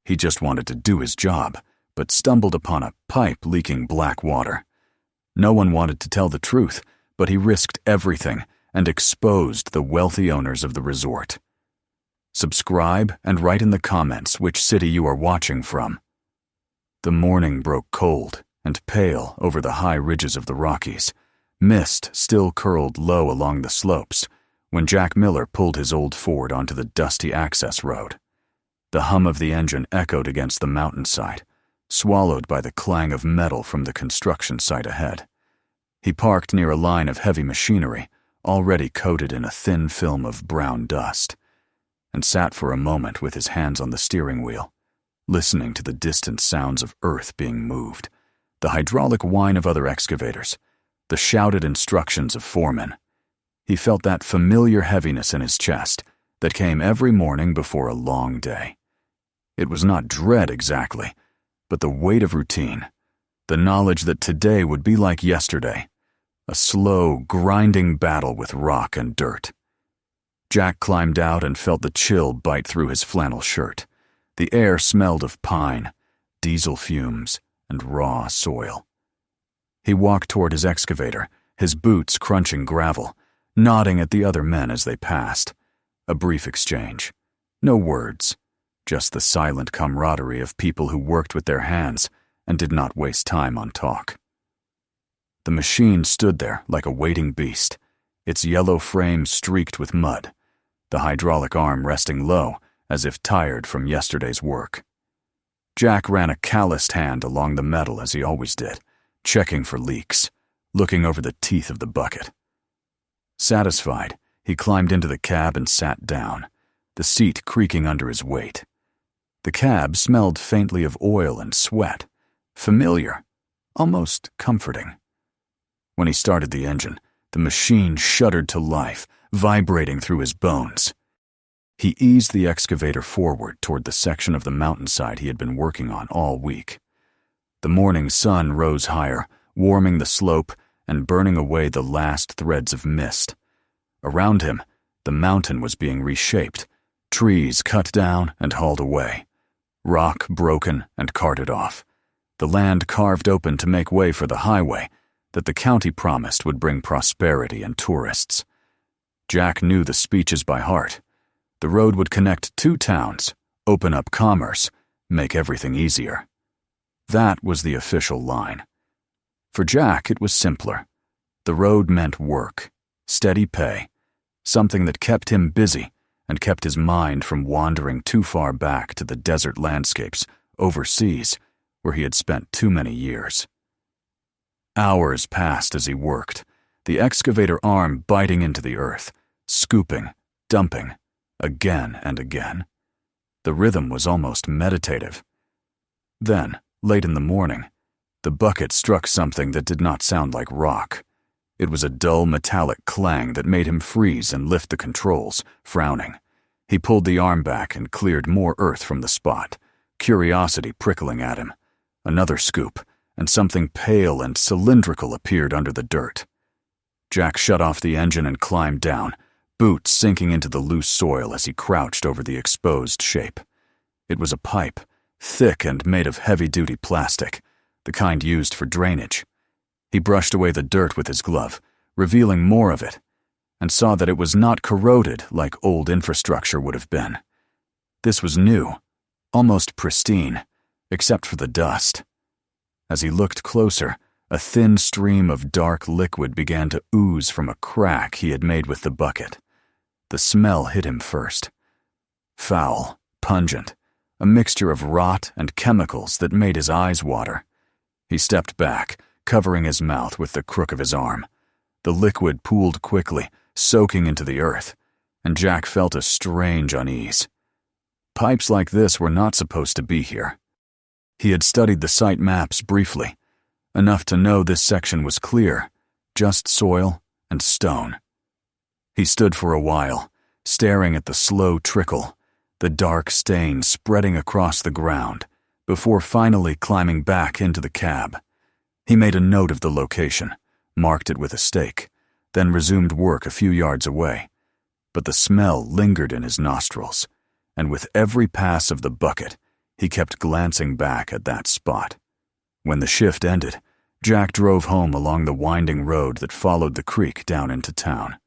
He just wanted to do his job, but stumbled upon a pipe leaking black water. No one wanted to tell the truth, but he risked everything and exposed the wealthy owners of the resort. Subscribe and write in the comments which city you are watching from. The morning broke cold and pale over the high ridges of the Rockies. Mist still curled low along the slopes when Jack Miller pulled his old Ford onto the dusty access road. The hum of the engine echoed against the mountainside, swallowed by the clang of metal from the construction site ahead. He parked near a line of heavy machinery, already coated in a thin film of brown dust, and sat for a moment with his hands on the steering wheel, listening to the distant sounds of earth being moved, the hydraulic whine of other excavators, the shouted instructions of foremen. He felt that familiar heaviness in his chest that came every morning before a long day. It was not dread exactly, but the weight of routine, the knowledge that today would be like yesterday, a slow, grinding battle with rock and dirt. Jack climbed out and felt the chill bite through his flannel shirt. The air smelled of pine, diesel fumes, and raw soil. He walked toward his excavator, his boots crunching gravel, nodding at the other men as they passed. A brief exchange. No words, just the silent camaraderie of people who worked with their hands and did not waste time on talk. The machine stood there like a waiting beast, its yellow frame streaked with mud, the hydraulic arm resting low as if tired from yesterday's work. Jack ran a calloused hand along the metal as he always did, checking for leaks, looking over the teeth of the bucket. Satisfied, he climbed into the cab and sat down, the seat creaking under his weight. The cab smelled faintly of oil and sweat, familiar, almost comforting. When he started the engine, the machine shuddered to life, vibrating through his bones. He eased the excavator forward toward the section of the mountainside he had been working on all week. The morning sun rose higher, warming the slope and burning away the last threads of mist. Around him, the mountain was being reshaped, trees cut down and hauled away, rock broken and carted off, the land carved open to make way for the highway that the county promised would bring prosperity and tourists. Jack knew the speeches by heart. The road would connect two towns, open up commerce, make everything easier. That was the official line. For Jack, it was simpler. The road meant work, steady pay, something that kept him busy and kept his mind from wandering too far back to the desert landscapes overseas where he had spent too many years. Hours passed as he worked, the excavator arm biting into the earth, scooping, dumping, again and again. The rhythm was almost meditative. Then, late in the morning, the bucket struck something that did not sound like rock. It was a dull metallic clang that made him freeze and lift the controls, frowning. He pulled the arm back and cleared more earth from the spot, curiosity prickling at him. Another scoop, and something pale and cylindrical appeared under the dirt. Jack shut off the engine and climbed down, boots sinking into the loose soil as he crouched over the exposed shape. It was a pipe, thick and made of heavy-duty plastic, the kind used for drainage. He brushed away the dirt with his glove, revealing more of it, and saw that it was not corroded like old infrastructure would have been. This was new, almost pristine, except for the dust. As he looked closer, a thin stream of dark liquid began to ooze from a crack he had made with the bucket. The smell hit him first. Foul, pungent, a mixture of rot and chemicals that made his eyes water. He stepped back, covering his mouth with the crook of his arm. The liquid pooled quickly, soaking into the earth, and Jack felt a strange unease. Pipes like this were not supposed to be here. He had studied the site maps briefly, enough to know this section was clear, just soil and stone. He stood for a while, staring at the slow trickle, the dark stain spreading across the ground, before finally climbing back into the cab. He made a note of the location, marked it with a stake, then resumed work a few yards away. But the smell lingered in his nostrils, and with every pass of the bucket, He kept glancing back at that spot. When the shift ended, Jack drove home along the winding road that followed the creek down into town.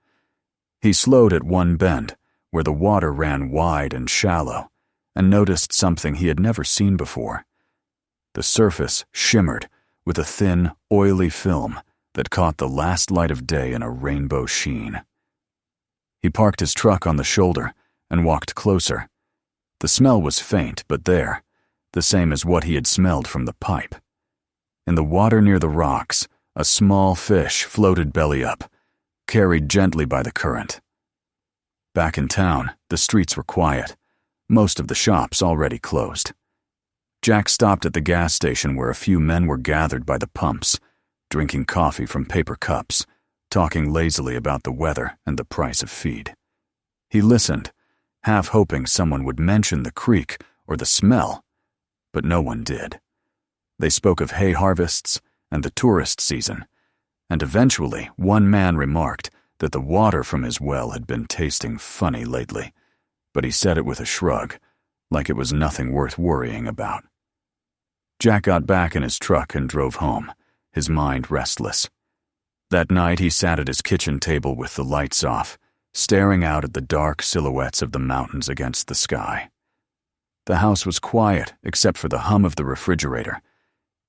He slowed at one bend, where the water ran wide and shallow, and noticed something he had never seen before. The surface shimmered with a thin, oily film that caught the last light of day in a rainbow sheen. He parked his truck on the shoulder and walked closer. The smell was faint, but there, the same as what he had smelled from the pipe. In the water near the rocks, a small fish floated belly up, carried gently by the current. Back in town, the streets were quiet, most of the shops already closed. Jack stopped at the gas station where a few men were gathered by the pumps, drinking coffee from paper cups, talking lazily about the weather and the price of feed. He listened, half hoping someone would mention the creek or the smell, but no one did. They spoke of hay harvests and the tourist season, and eventually one man remarked that the water from his well had been tasting funny lately, but he said it with a shrug, like it was nothing worth worrying about. Jack got back in his truck and drove home, his mind restless. That night he sat at his kitchen table with the lights off, staring out at the dark silhouettes of the mountains against the sky. The house was quiet except for the hum of the refrigerator.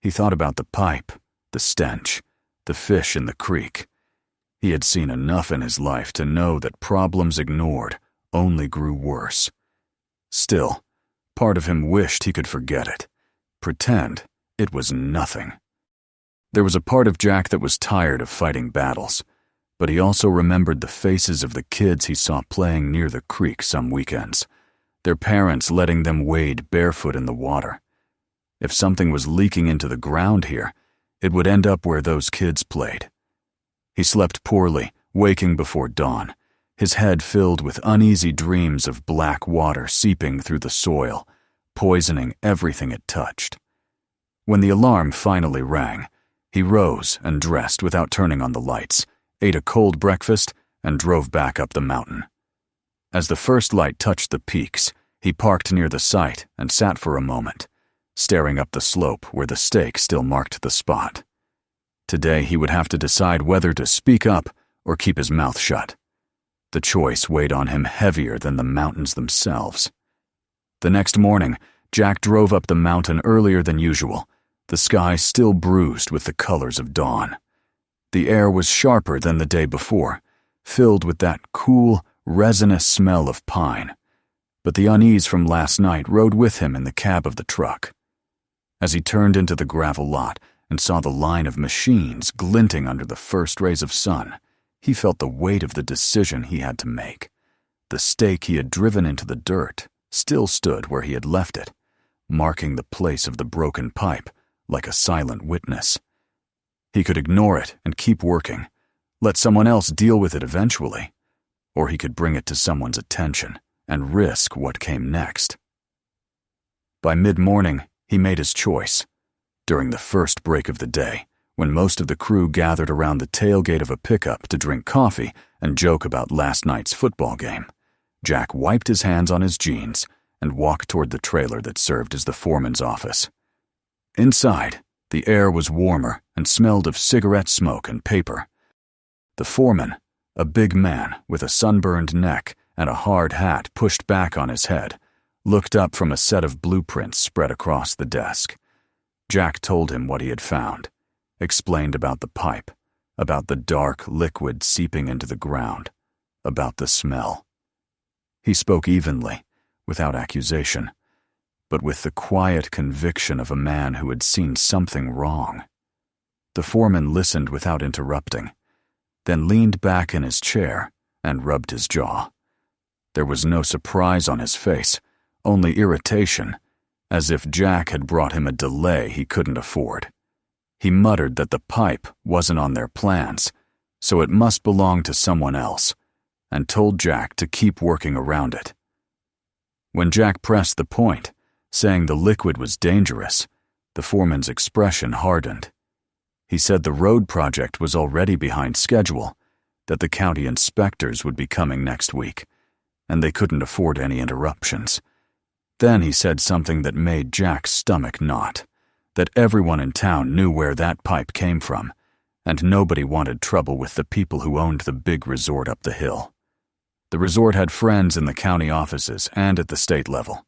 He thought about the pipe, the stench, the fish in the creek. He had seen enough in his life to know that problems ignored only grew worse. Still, part of him wished he could forget it, pretend it was nothing. There was a part of Jack that was tired of fighting battles, but he also remembered the faces of the kids he saw playing near the creek some weekends, their parents letting them wade barefoot in the water. If something was leaking into the ground here, it would end up where those kids played. He slept poorly, waking before dawn, his head filled with uneasy dreams of black water seeping through the soil, poisoning everything it touched. When the alarm finally rang, he rose and dressed without turning on the lights, ate a cold breakfast, and drove back up the mountain. As the first light touched the peaks, he parked near the site and sat for a moment, staring up the slope where the stake still marked the spot. Today he would have to decide whether to speak up or keep his mouth shut. The choice weighed on him heavier than the mountains themselves. The next morning, Jack drove up the mountain earlier than usual, the sky still bruised with the colors of dawn. The air was sharper than the day before, filled with that cool, resinous smell of pine, but the unease from last night rode with him in the cab of the truck. As he turned into the gravel lot and saw the line of machines glinting under the first rays of sun, he felt the weight of the decision he had to make. The stake he had driven into the dirt still stood where he had left it, marking the place of the broken pipe like a silent witness. He could ignore it and keep working, let someone else deal with it eventually, or he could bring it to someone's attention and risk what came next. By mid-morning, he made his choice. During the first break of the day, when most of the crew gathered around the tailgate of a pickup to drink coffee and joke about last night's football game, Jack wiped his hands on his jeans and walked toward the trailer that served as the foreman's office. Inside, the air was warmer and smelled of cigarette smoke and paper. The foreman, a big man with a sunburned neck and a hard hat pushed back on his head, looked up from a set of blueprints spread across the desk. Jack told him what he had found, explained about the pipe, about the dark liquid seeping into the ground, about the smell. He spoke evenly, without accusation, but with the quiet conviction of a man who had seen something wrong. The foreman listened without interrupting, then leaned back in his chair and rubbed his jaw. There was no surprise on his face, only irritation, as if Jack had brought him a delay he couldn't afford. He muttered that the pipe wasn't on their plans, so it must belong to someone else, and told Jack to keep working around it. When Jack pressed the point, saying the liquid was dangerous, the foreman's expression hardened. He said the road project was already behind schedule, that the county inspectors would be coming next week, and they couldn't afford any interruptions. Then he said something that made Jack's stomach knot, that everyone in town knew where that pipe came from, and nobody wanted trouble with the people who owned the big resort up the hill. The resort had friends in the county offices and at the state level.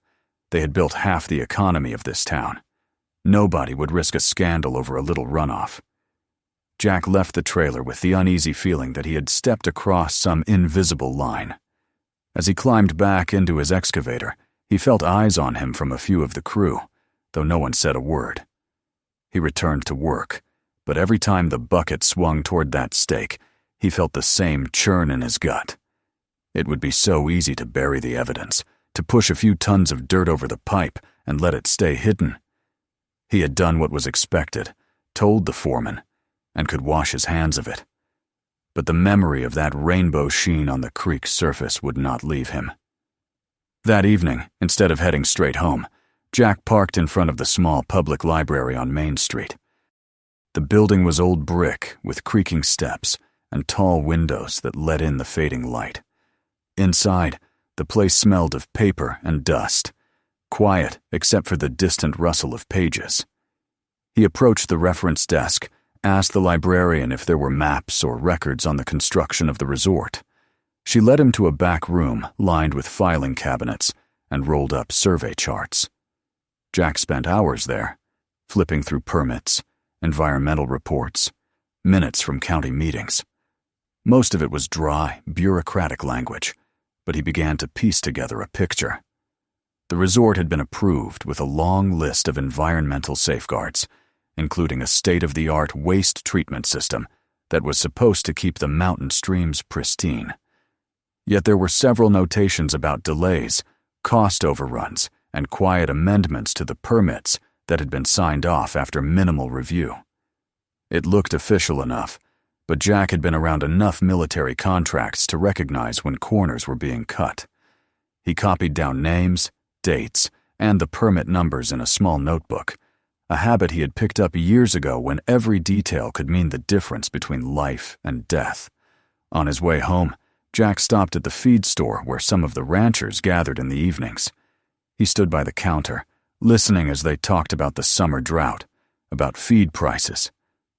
They had built half the economy of this town. Nobody would risk a scandal over a little runoff. Jack left the trailer with the uneasy feeling that he had stepped across some invisible line. As he climbed back into his excavator, he felt eyes on him from a few of the crew, though no one said a word. He returned to work, but every time the bucket swung toward that stake, he felt the same churn in his gut. It would be so easy to bury the evidence, to push a few tons of dirt over the pipe and let it stay hidden. He had done what was expected, told the foreman, and could wash his hands of it. But the memory of that rainbow sheen on the creek's surface would not leave him. That evening, instead of heading straight home, Jack parked in front of the small public library on Main Street. The building was old brick with creaking steps and tall windows that let in the fading light. Inside, the place smelled of paper and dust, quiet except for the distant rustle of pages. He approached the reference desk, asked the librarian if there were maps or records on the construction of the resort. She led him to a back room lined with filing cabinets and rolled up survey charts. Jack spent hours there, flipping through permits, environmental reports, minutes from county meetings. Most of it was dry, bureaucratic language, but he began to piece together a picture. The resort had been approved with a long list of environmental safeguards, including a state-of-the-art waste treatment system that was supposed to keep the mountain streams pristine. Yet there were several notations about delays, cost overruns, and quiet amendments to the permits that had been signed off after minimal review. It looked official enough, but Jack had been around enough military contracts to recognize when corners were being cut. He copied down names, dates, and the permit numbers in a small notebook, a habit he had picked up years ago when every detail could mean the difference between life and death. On his way home, Jack stopped at the feed store where some of the ranchers gathered in the evenings. He stood by the counter, listening as they talked about the summer drought, about feed prices,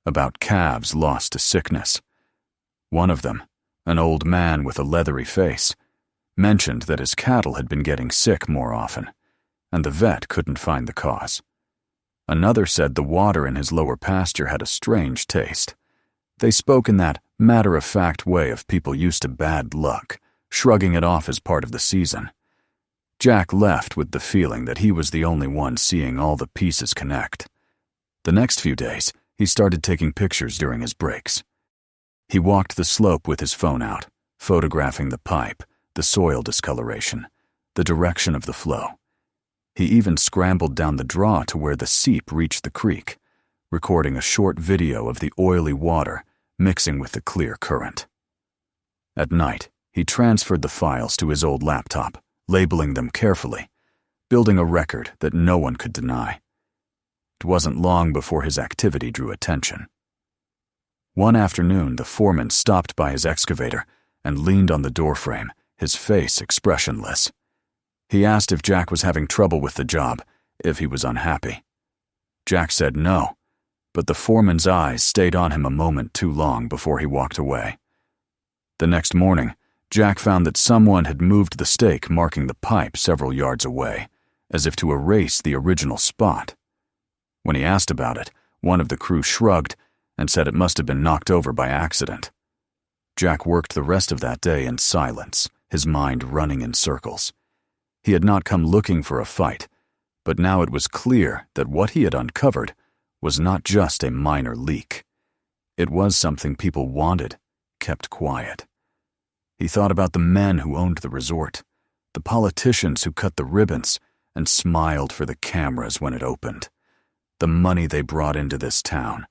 about calves lost to sickness. One of them, an old man with a leathery face, mentioned that his cattle had been getting sick more often, and the vet couldn't find the cause. Another said the water in his lower pasture had a strange taste. They spoke in that matter-of-fact way of people used to bad luck, shrugging it off as part of the season. Jack left with the feeling that he was the only one seeing all the pieces connect. The next few days, he started taking pictures during his breaks. He walked the slope with his phone out, photographing the pipe, the soil discoloration, the direction of the flow. He even scrambled down the draw to where the seep reached the creek, recording a short video of the oily water mixing with the clear current. At night, he transferred the files to his old laptop, labeling them carefully, building a record that no one could deny. It wasn't long before his activity drew attention. One afternoon, the foreman stopped by his excavator and leaned on the doorframe, his face expressionless. He asked if Jack was having trouble with the job, if he was unhappy. Jack said no, but the foreman's eyes stayed on him a moment too long before he walked away. The next morning, Jack found that someone had moved the stake marking the pipe several yards away, as if to erase the original spot. When he asked about it, one of the crew shrugged and said it must have been knocked over by accident. Jack worked the rest of that day in silence, his mind running in circles. He had not come looking for a fight, but now it was clear that what he had uncovered was not just a minor leak. It was something people wanted, kept quiet. He thought about the men who owned the resort, the politicians who cut the ribbons and smiled for the cameras when it opened, the money they brought into this town.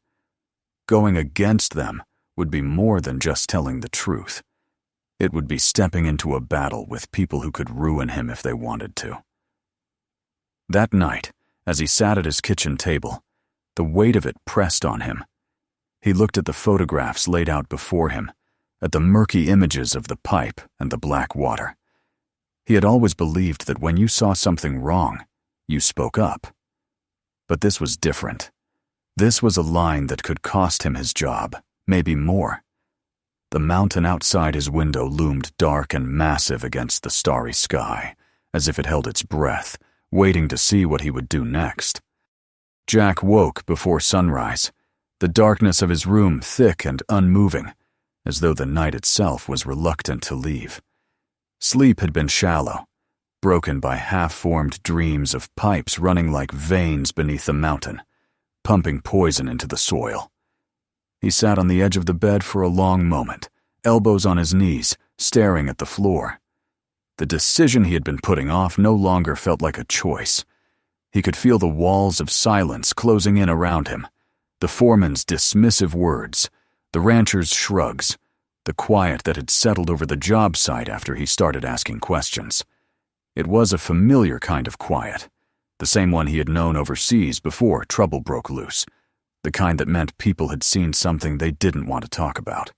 Going against them would be more than just telling the truth. It would be stepping into a battle with people who could ruin him if they wanted to. That night, as he sat at his kitchen table, the weight of it pressed on him. He looked at the photographs laid out before him, at the murky images of the pipe and the black water. He had always believed that when you saw something wrong, you spoke up. But this was different. This was a line that could cost him his job, maybe more. The mountain outside his window loomed dark and massive against the starry sky, as if it held its breath, waiting to see what he would do next. Jack woke before sunrise, the darkness of his room thick and unmoving, as though the night itself was reluctant to leave. Sleep had been shallow, broken by half-formed dreams of pipes running like veins beneath the mountain, pumping poison into the soil. He sat on the edge of the bed for a long moment, elbows on his knees, staring at the floor. The decision he had been putting off no longer felt like a choice. He could feel the walls of silence closing in around him, the foreman's dismissive words, the rancher's shrugs, the quiet that had settled over the job site after he started asking questions. It was a familiar kind of quiet, the same one he had known overseas before trouble broke loose, the kind that meant people had seen something they didn't want to talk about.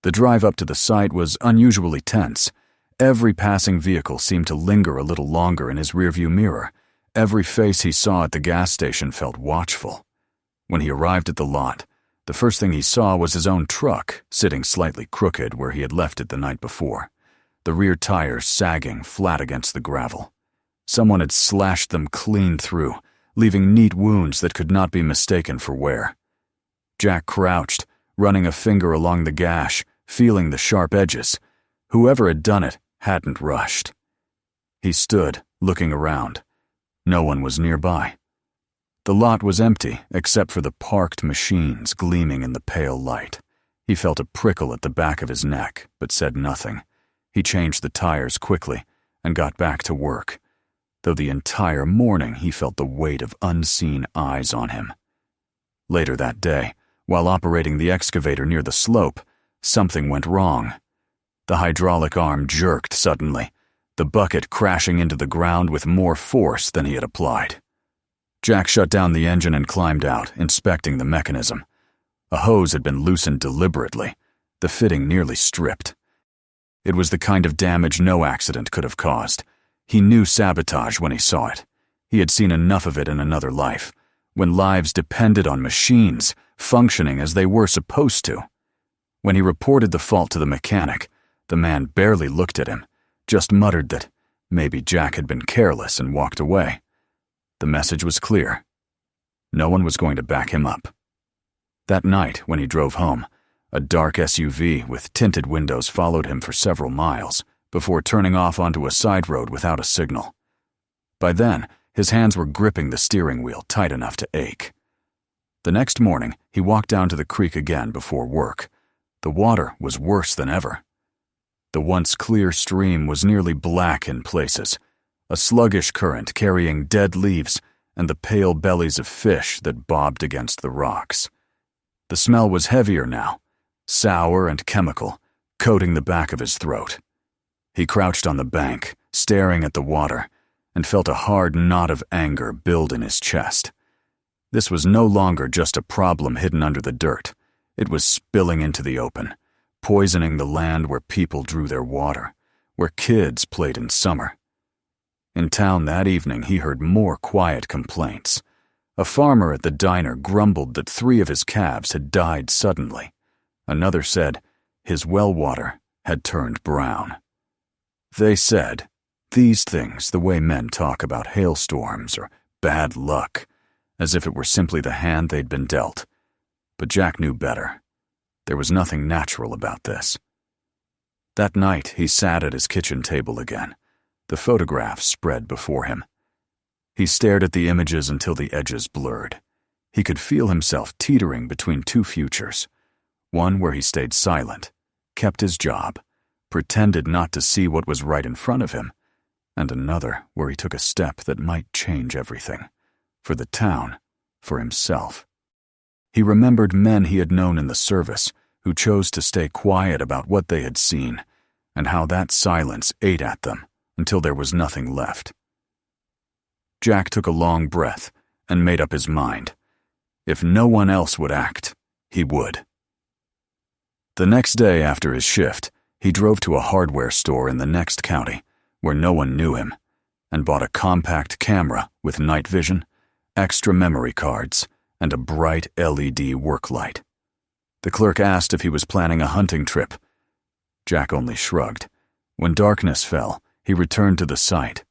The drive up to the site was unusually tense. Every passing vehicle seemed to linger a little longer in his rearview mirror. Every face he saw at the gas station felt watchful. When he arrived at the lot, the first thing he saw was his own truck, sitting slightly crooked where he had left it the night before, the rear tires sagging flat against the gravel. Someone had slashed them clean through, leaving neat wounds that could not be mistaken for wear. Jack crouched, running a finger along the gash, feeling the sharp edges. Whoever had done it hadn't rushed. He stood, looking around. No one was nearby. The lot was empty, except for the parked machines gleaming in the pale light. He felt a prickle at the back of his neck, but said nothing. He changed the tires quickly and got back to work, though the entire morning he felt the weight of unseen eyes on him. Later that day, while operating the excavator near the slope, something went wrong. The hydraulic arm jerked suddenly, the bucket crashing into the ground with more force than he had applied. Jack shut down the engine and climbed out, inspecting the mechanism. A hose had been loosened deliberately, the fitting nearly stripped. It was the kind of damage no accident could have caused. He knew sabotage when he saw it. He had seen enough of it in another life, when lives depended on machines functioning as they were supposed to. When he reported the fault to the mechanic, the man barely looked at him, just muttered that maybe Jack had been careless and walked away. The message was clear. No one was going to back him up. That night, when he drove home, a dark SUV with tinted windows followed him for several miles before turning off onto a side road without a signal. By then, his hands were gripping the steering wheel tight enough to ache. The next morning, he walked down to the creek again before work. The water was worse than ever. The once clear stream was nearly black in places, a sluggish current carrying dead leaves and the pale bellies of fish that bobbed against the rocks. The smell was heavier now, sour and chemical, coating the back of his throat. He crouched on the bank, staring at the water, and felt a hard knot of anger build in his chest. This was no longer just a problem hidden under the dirt. It was spilling into the open, poisoning the land where people drew their water, where kids played in summer. In town that evening, he heard more quiet complaints. A farmer at the diner grumbled that 3 of his calves had died suddenly. Another said his well water had turned brown. They said these things the way men talk about hailstorms or bad luck, as if it were simply the hand they'd been dealt. But Jack knew better. There was nothing natural about this. That night, he sat at his kitchen table again, the photographs spread before him. He stared at the images until the edges blurred. He could feel himself teetering between 2 futures, one where he stayed silent, kept his job, pretended not to see what was right in front of him, and another where he took a step that might change everything, for the town, for himself. He remembered men he had known in the service who chose to stay quiet about what they had seen, and how that silence ate at them until there was nothing left. Jack took a long breath and made up his mind. If no one else would act, he would. The next day after his shift, he drove to a hardware store in the next county, where no one knew him, and bought a compact camera with night vision, extra memory cards, and a bright LED work light. The clerk asked if he was planning a hunting trip. Jack only shrugged. When darkness fell, he returned to the site,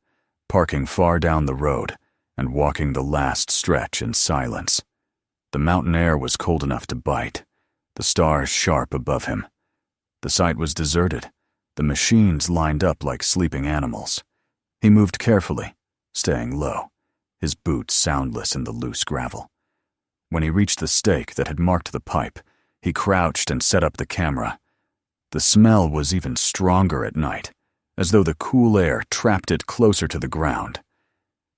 parking far down the road and walking the last stretch in silence. The mountain air was cold enough to bite, the stars sharp above him. The site was deserted, the machines lined up like sleeping animals. He moved carefully, staying low, his boots soundless in the loose gravel. When he reached the stake that had marked the pipe, he crouched and set up the camera. The smell was even stronger at night, as though the cool air trapped it closer to the ground.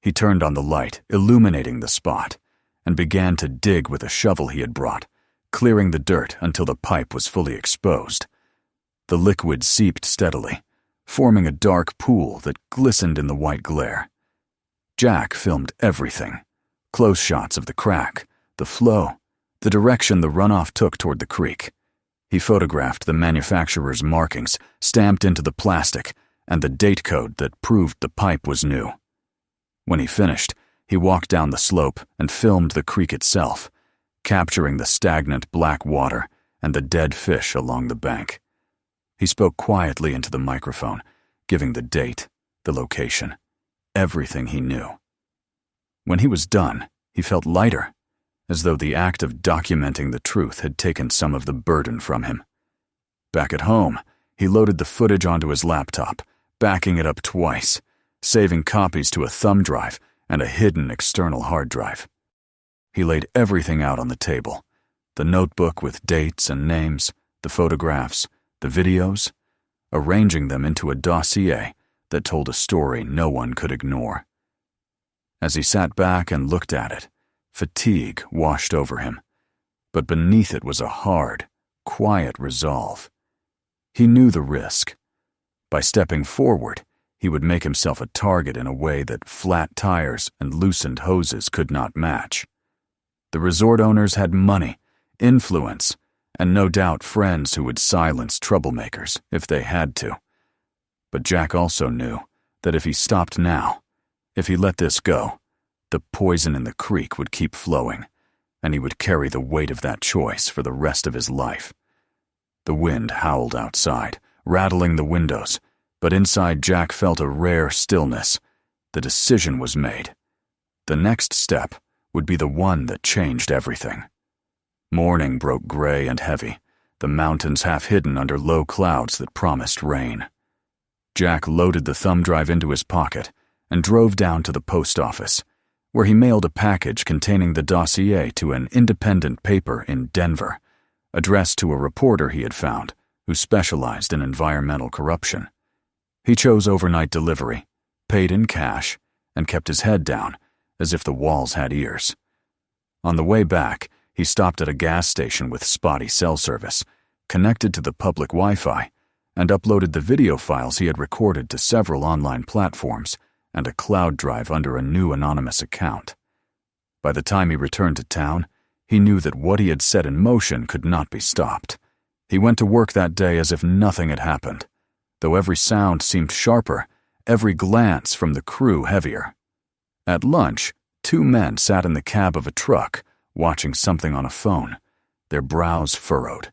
He turned on the light, illuminating the spot, and began to dig with a shovel he had brought, clearing the dirt until the pipe was fully exposed. The liquid seeped steadily, forming a dark pool that glistened in the white glare. Jack filmed everything: close shots of the crack, the flow, the direction the runoff took toward the creek. He photographed the manufacturer's markings stamped into the plastic and the date code that proved the pipe was new. When he finished, he walked down the slope and filmed the creek itself, capturing the stagnant black water and the dead fish along the bank. He spoke quietly into the microphone, giving the date, the location, everything he knew. When he was done, he felt lighter, as though the act of documenting the truth had taken some of the burden from him. Back at home, he loaded the footage onto his laptop, backing it up twice, saving copies to a thumb drive and a hidden external hard drive. He laid everything out on the table: the notebook with dates and names, the photographs, the videos, arranging them into a dossier that told a story no one could ignore. As he sat back and looked at it, fatigue washed over him, but beneath it was a hard, quiet resolve. He knew the risk. By stepping forward, he would make himself a target in a way that flat tires and loosened hoses could not match. The resort owners had money, influence, and no doubt friends who would silence troublemakers if they had to. But Jack also knew that if he stopped now, if he let this go, the poison in the creek would keep flowing, and he would carry the weight of that choice for the rest of his life. The wind howled outside, rattling the windows, but inside Jack felt a rare stillness. The decision was made. The next step would be the one that changed everything. Morning broke gray and heavy, the mountains half hidden under low clouds that promised rain. Jack loaded the thumb drive into his pocket and drove down to the post office, where he mailed a package containing the dossier to an independent paper in Denver, addressed to a reporter he had found who specialized in environmental corruption. He chose overnight delivery, paid in cash, and kept his head down, as if the walls had ears. On the way back, he stopped at a gas station with spotty cell service, connected to the public Wi-Fi, and uploaded the video files he had recorded to several online platforms and a cloud drive under a new anonymous account. By the time he returned to town, he knew that what he had set in motion could not be stopped. He went to work that day as if nothing had happened, though every sound seemed sharper, every glance from the crew heavier. At lunch, two men sat in the cab of a truck, watching something on a phone, their brows furrowed.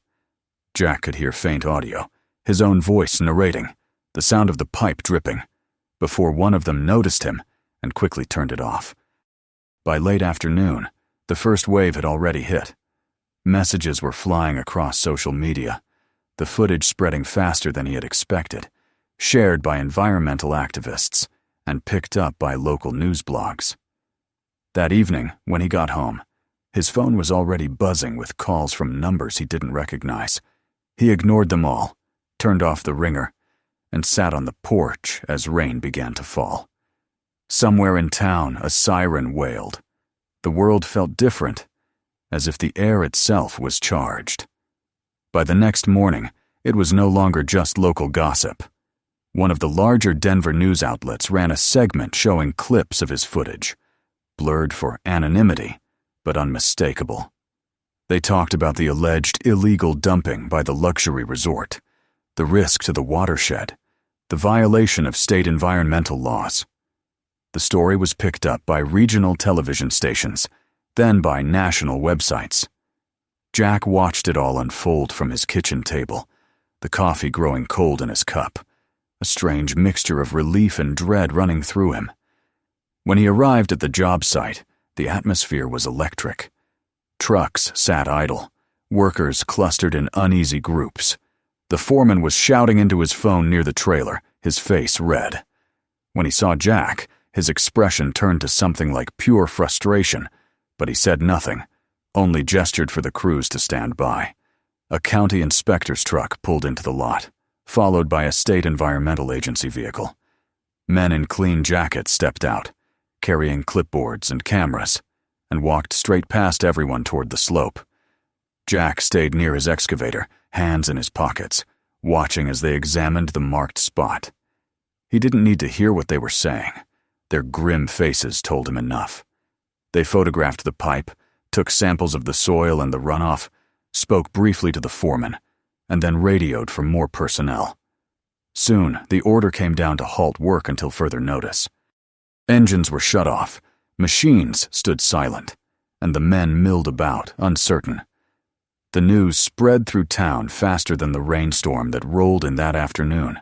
Jack could hear faint audio, his own voice narrating, the sound of the pipe dripping, before one of them noticed him and quickly turned it off. By late afternoon, the first wave had already hit. Messages were flying across social media, the footage spreading faster than he had expected, shared by environmental activists and picked up by local news blogs. That evening, when he got home, his phone was already buzzing with calls from numbers he didn't recognize. He ignored them all, turned off the ringer, and sat on the porch as rain began to fall. Somewhere in town, a siren wailed. The world felt different, as if the air itself was charged. By the next morning, it was no longer just local gossip. One of the larger Denver news outlets ran a segment showing clips of his footage, blurred for anonymity, but unmistakable. They talked about the alleged illegal dumping by the luxury resort, the risk to the watershed, the violation of state environmental laws. The story was picked up by regional television stations, then by national websites. Jack watched it all unfold from his kitchen table, the coffee growing cold in his cup, a strange mixture of relief and dread running through him. When he arrived at the job site, the atmosphere was electric. Trucks sat idle, workers clustered in uneasy groups. The foreman was shouting into his phone near the trailer, his face red. When he saw Jack, his expression turned to something like pure frustration, but he said nothing, only gestured for the crews to stand by. A county inspector's truck pulled into the lot, followed by a state environmental agency vehicle. Men in clean jackets stepped out, carrying clipboards and cameras, and walked straight past everyone toward the slope. Jack stayed near his excavator, hands in his pockets, watching as they examined the marked spot. He didn't need to hear what they were saying. Their grim faces told him enough. They photographed the pipe, took samples of the soil and the runoff, spoke briefly to the foreman, and then radioed for more personnel. Soon, the order came down to halt work until further notice. Engines were shut off, machines stood silent, and the men milled about, uncertain. The news spread through town faster than the rainstorm that rolled in that afternoon.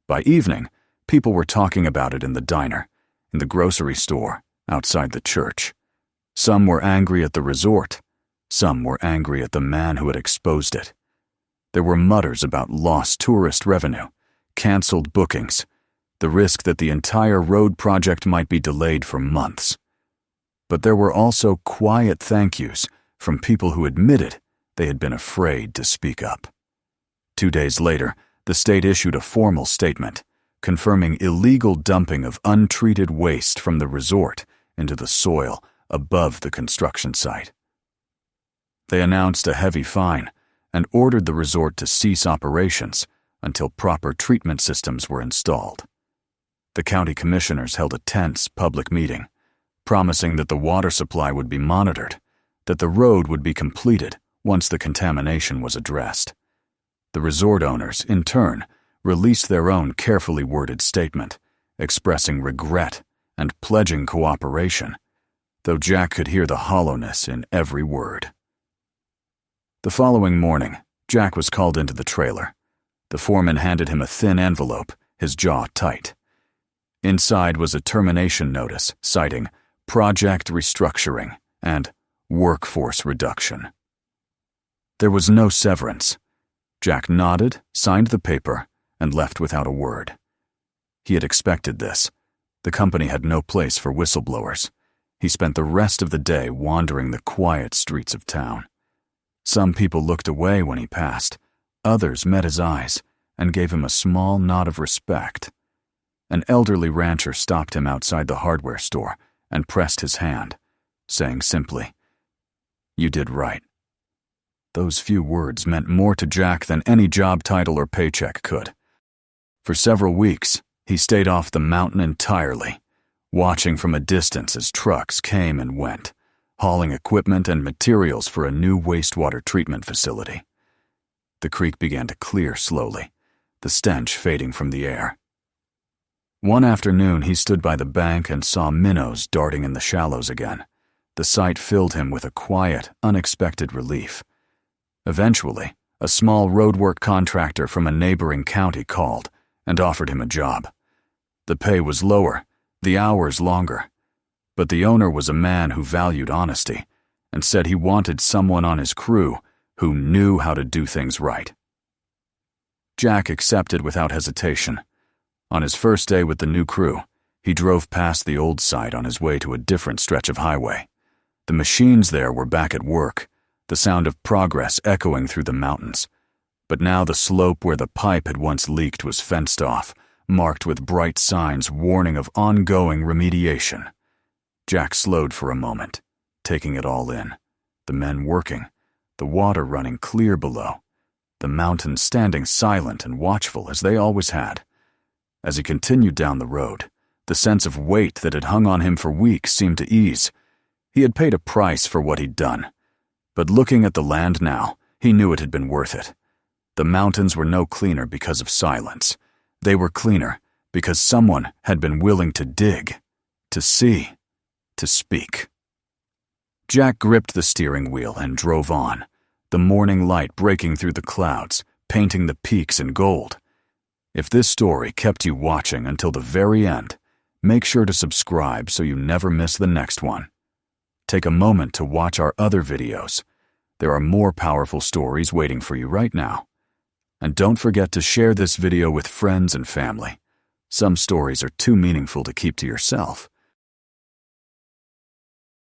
By evening, people were talking about it in the diner, in the grocery store, outside the church. Some were angry at the resort. Some were angry at the man who had exposed it. There were mutters about lost tourist revenue, canceled bookings, the risk that the entire road project might be delayed for months. But there were also quiet thank yous from people who admitted they had been afraid to speak up. 2 days later, the state issued a formal statement confirming illegal dumping of untreated waste from the resort into the soil above the construction site. They announced a heavy fine and ordered the resort to cease operations until proper treatment systems were installed. The county commissioners held a tense public meeting, promising that the water supply would be monitored, that the road would be completed once the contamination was addressed. The resort owners, in turn, released their own carefully worded statement, expressing regret and pledging cooperation, though Jack could hear the hollowness in every word. The following morning, Jack was called into the trailer. The foreman handed him a thin envelope, his jaw tight. Inside was a termination notice citing project restructuring and workforce reduction. There was no severance. Jack nodded, signed the paper, and left without a word. He had expected this. The company had no place for whistleblowers. He spent the rest of the day wandering the quiet streets of town. Some people looked away when he passed. Others met his eyes and gave him a small nod of respect. An elderly rancher stopped him outside the hardware store and pressed his hand, saying simply, "You did right." Those few words meant more to Jack than any job title or paycheck could. For several weeks, he stayed off the mountain entirely, watching from a distance as trucks came and went, hauling equipment and materials for a new wastewater treatment facility. The creek began to clear slowly, the stench fading from the air. One afternoon, he stood by the bank and saw minnows darting in the shallows again. The sight filled him with a quiet, unexpected relief. Eventually, a small roadwork contractor from a neighboring county called and offered him a job. The pay was lower, the hours longer, but the owner was a man who valued honesty and said he wanted someone on his crew who knew how to do things right. Jack accepted without hesitation. On his first day with the new crew, he drove past the old site on his way to a different stretch of highway. The machines there were back at work, the sound of progress echoing through the mountains. But now the slope where the pipe had once leaked was fenced off, marked with bright signs warning of ongoing remediation. Jack slowed for a moment, taking it all in. The men working, the water running clear below, the mountains standing silent and watchful as they always had. As he continued down the road, the sense of weight that had hung on him for weeks seemed to ease. He had paid a price for what he'd done, but looking at the land now, he knew it had been worth it. The mountains were no cleaner because of silence. They were cleaner because someone had been willing to dig, to see, to speak. Jack gripped the steering wheel and drove on, the morning light breaking through the clouds, painting the peaks in gold. If this story kept you watching until the very end, make sure to subscribe so you never miss the next one. Take a moment to watch our other videos. There are more powerful stories waiting for you right now. And don't forget to share this video with friends and family. Some stories are too meaningful to keep to yourself.